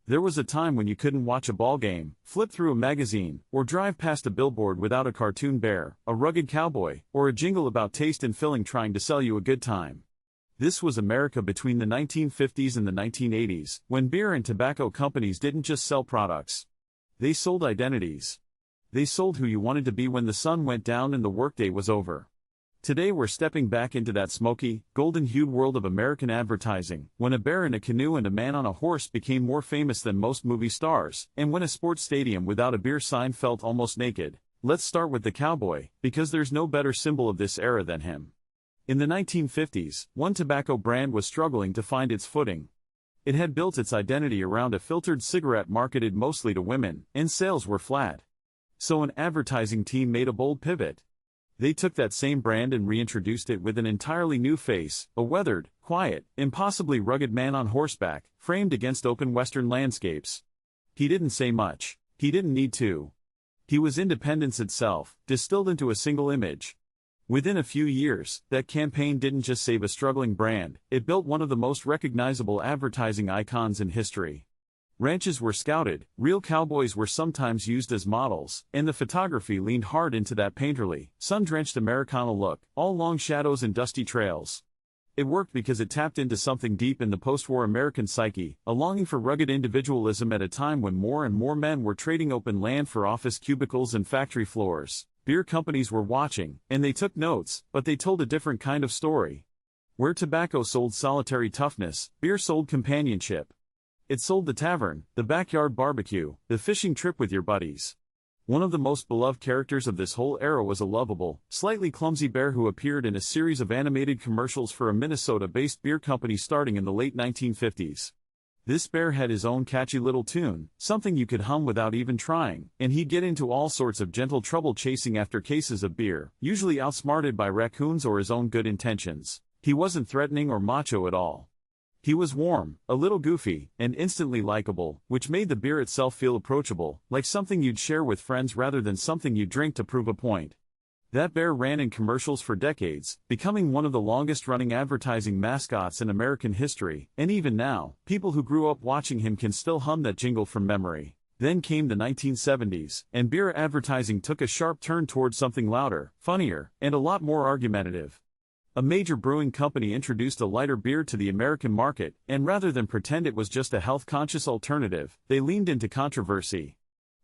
There was a time when you couldn't watch a ball game, flip through a magazine, or drive past a billboard without a cartoon bear, a rugged cowboy, or a jingle about taste and filling trying to sell you a good time. This was America between the 1950s and the 1980s, when beer and tobacco companies didn't just sell products. They sold identities. They sold who you wanted to be when the sun went down and the workday was over. Today we're stepping back into that smoky, golden-hued world of American advertising, when a bear in a canoe and a man on a horse became more famous than most movie stars, and when a sports stadium without a beer sign felt almost naked. Let's start with the cowboy, because there's no better symbol of this era than him. In the 1950s, one tobacco brand was struggling to find its footing. It had built its identity around a filtered cigarette marketed mostly to women, and sales were flat. So an advertising team made a bold pivot. They took that same brand and reintroduced it with an entirely new face, a weathered, quiet, impossibly rugged man on horseback, framed against open western landscapes. He didn't say much. He didn't need to. He was independence itself, distilled into a single image. Within a few years, that campaign didn't just save a struggling brand, it built one of the most recognizable advertising icons in history. Ranches were scouted, real cowboys were sometimes used as models, and the photography leaned hard into that painterly, sun-drenched Americana look, all long shadows and dusty trails. It worked because it tapped into something deep in the post-war American psyche, a longing for rugged individualism at a time when more and more men were trading open land for office cubicles and factory floors. Beer companies were watching, and they took notes, but they told a different kind of story. Where tobacco sold solitary toughness, beer sold companionship. It sold the tavern, the backyard barbecue, the fishing trip with your buddies. One of the most beloved characters of this whole era was a lovable, slightly clumsy bear who appeared in a series of animated commercials for a Minnesota-based beer company starting in the late 1950s. This bear had his own catchy little tune, something you could hum without even trying, and he'd get into all sorts of gentle trouble chasing after cases of beer, usually outsmarted by raccoons or his own good intentions. He wasn't threatening or macho at all. He was warm, a little goofy, and instantly likable, which made the beer itself feel approachable, like something you'd share with friends rather than something you drink to prove a point. That bear ran in commercials for decades, becoming one of the longest-running advertising mascots in American history, and even now, people who grew up watching him can still hum that jingle from memory. Then came the 1970s, and beer advertising took a sharp turn towards something louder, funnier, and a lot more argumentative. A major brewing company introduced a lighter beer to the American market, and rather than pretend it was just a health-conscious alternative, they leaned into controversy.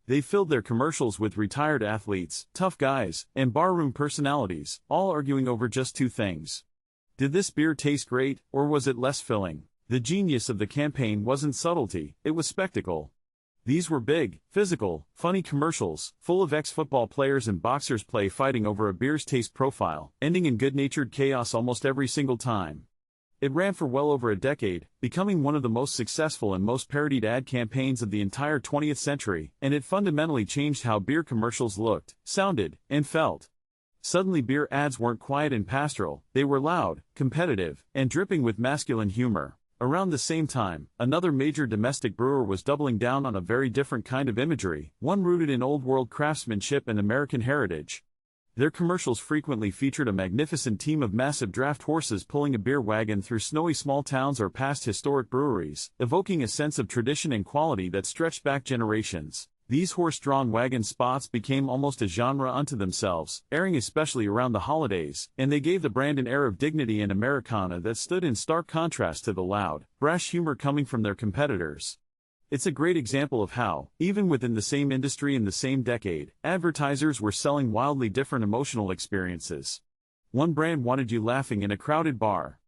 They filled their commercials with retired athletes, tough guys, and barroom personalities, all arguing over just two things. Did this beer taste great, or was it less filling? The genius of the campaign wasn't subtlety, it was spectacle. These were big, physical, funny commercials, full of ex-football players and boxers fighting over a beer's taste profile, ending in good-natured chaos almost every single time. It ran for well over a decade, becoming one of the most successful and most parodied ad campaigns of the entire 20th century, and it fundamentally changed how beer commercials looked, sounded, and felt. Suddenly beer ads weren't quiet and pastoral, they were loud, competitive, and dripping with masculine humor. Around the same time, another major domestic brewer was doubling down on a very different kind of imagery, one rooted in old-world craftsmanship and American heritage. Their commercials frequently featured a magnificent team of massive draft horses pulling a beer wagon through snowy small towns or past historic breweries, evoking a sense of tradition and quality that stretched back generations. These horse-drawn wagon spots became almost a genre unto themselves, airing especially around the holidays, and they gave the brand an air of dignity and Americana that stood in stark contrast to the loud, brash humor coming from their competitors. It's a great example of how, even within the same industry in the same decade, advertisers were selling wildly different emotional experiences. One brand wanted you laughing in a crowded bar.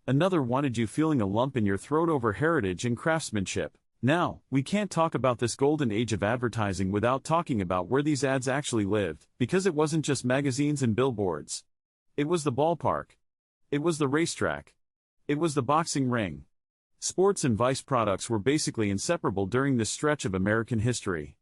Another wanted you feeling a lump in your throat over heritage and craftsmanship. Now, we can't talk about this golden age of advertising without talking about where these ads actually lived, because it wasn't just magazines and billboards. It was the ballpark. It was the racetrack. It was the boxing ring. Sports and vice products were basically inseparable during this stretch of American history.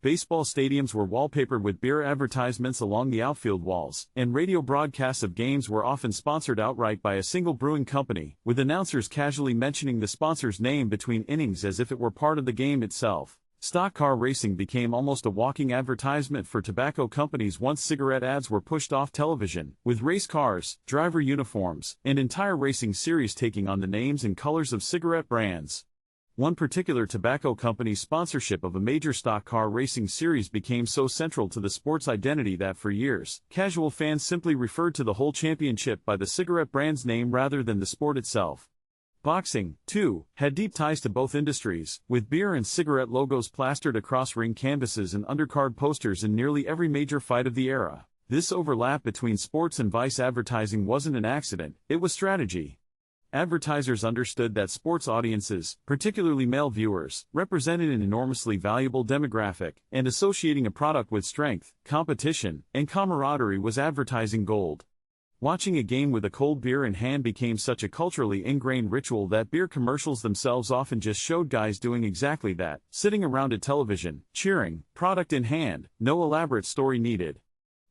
Baseball stadiums were wallpapered with beer advertisements along the outfield walls, and radio broadcasts of games were often sponsored outright by a single brewing company, with announcers casually mentioning the sponsor's name between innings as if it were part of the game itself. Stock car racing became almost a walking advertisement for tobacco companies once cigarette ads were pushed off television, with race cars, driver uniforms, and entire racing series taking on the names and colors of cigarette brands. One particular tobacco company's sponsorship of a major stock car racing series became so central to the sport's identity that for years, casual fans simply referred to the whole championship by the cigarette brand's name rather than the sport itself. Boxing, too, had deep ties to both industries, with beer and cigarette logos plastered across ring canvases and undercard posters in nearly every major fight of the era. This overlap between sports and vice advertising wasn't an accident, it was strategy. Advertisers understood that sports audiences, particularly male viewers, represented an enormously valuable demographic, and associating a product with strength, competition, and camaraderie was advertising gold. Watching a game with a cold beer in hand became such a culturally ingrained ritual that beer commercials themselves often just showed guys doing exactly that, sitting around a television, cheering, product in hand, no elaborate story needed.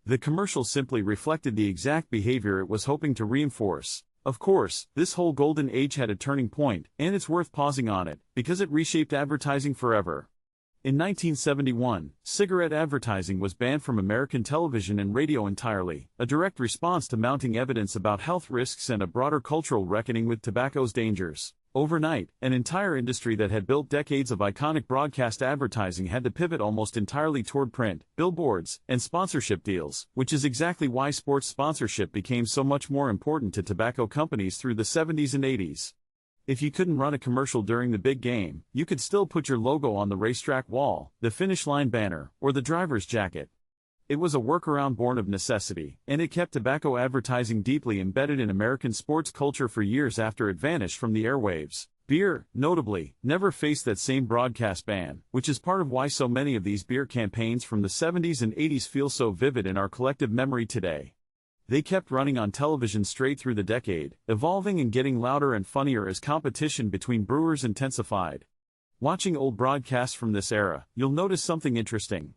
The commercial simply reflected the exact behavior it was hoping to reinforce. Of course, this whole golden age had a turning point, and it's worth pausing on it, because it reshaped advertising forever. In 1971, cigarette advertising was banned from American television and radio entirely, a direct response to mounting evidence about health risks and a broader cultural reckoning with tobacco's dangers. Overnight, an entire industry that had built decades of iconic broadcast advertising had to pivot almost entirely toward print, billboards, and sponsorship deals, which is exactly why sports sponsorship became so much more important to tobacco companies through the 70s and 80s. If you couldn't run a commercial during the big game, you could still put your logo on the racetrack wall, the finish line banner, or the driver's jacket. It was a workaround born of necessity, and it kept tobacco advertising deeply embedded in American sports culture for years after it vanished from the airwaves. Beer, notably, never faced that same broadcast ban, which is part of why so many of these beer campaigns from the 70s and 80s feel so vivid in our collective memory today. They kept running on television straight through the decade, evolving and getting louder and funnier as competition between brewers intensified. Watching old broadcasts from this era, you'll notice something interesting.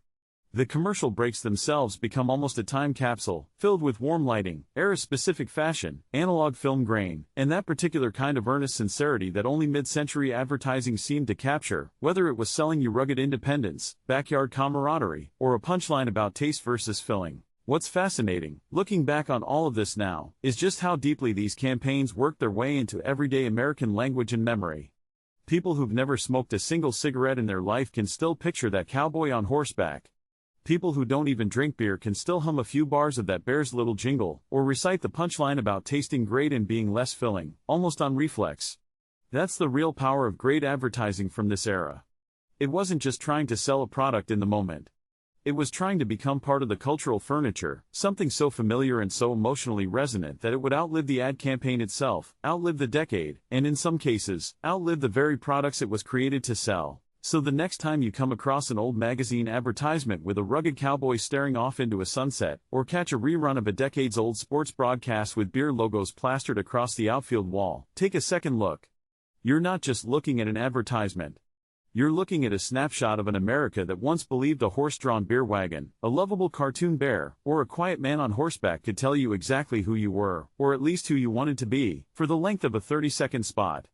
The commercial breaks themselves become almost a time capsule, filled with warm lighting, era-specific fashion, analog film grain, and that particular kind of earnest sincerity that only mid-century advertising seemed to capture, whether it was selling you rugged independence, backyard camaraderie, or a punchline about taste versus filling. What's fascinating, looking back on all of this now, is just how deeply these campaigns worked their way into everyday American language and memory. People who've never smoked a single cigarette in their life can still picture that cowboy on horseback. People who don't even drink beer can still hum a few bars of that Bear's Little Jingle, or recite the punchline about tasting great and being less filling, almost on reflex. That's the real power of great advertising from this era. It wasn't just trying to sell a product in the moment. It was trying to become part of the cultural furniture, something so familiar and so emotionally resonant that it would outlive the ad campaign itself, outlive the decade, and in some cases, outlive the very products it was created to sell. So the next time you come across an old magazine advertisement with a rugged cowboy staring off into a sunset, or catch a rerun of a decades-old sports broadcast with beer logos plastered across the outfield wall, take a second look. You're not just looking at an advertisement. You're looking at a snapshot of an America that once believed a horse-drawn beer wagon, a lovable cartoon bear, or a quiet man on horseback could tell you exactly who you were, or at least who you wanted to be, for the length of a 30-second spot.